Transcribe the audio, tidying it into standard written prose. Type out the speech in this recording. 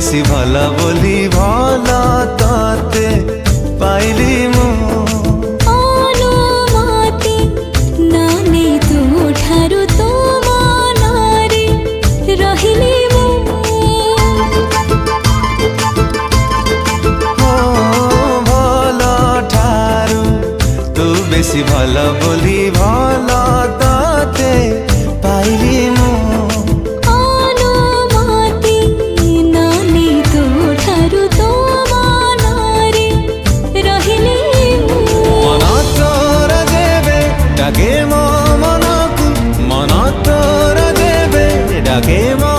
বেশি ভালা বলি ভালা তাতে পাইলি মু অনুমতি নানে ତୁ ଠାରୁ ତୋ ମନରେ ରହିଲି ମୁଁ ভালা ঠারু তু বেশি ভালা বলি ভালা তাতে পাইলি মু অনুমতি নানে ତୁ ଠାରୁ ତୋ ମନରେ ରହିଲି ମୁଁ মন তোর দেবে ডাকে মো মনকু মন তোর দেবে ডাকে মো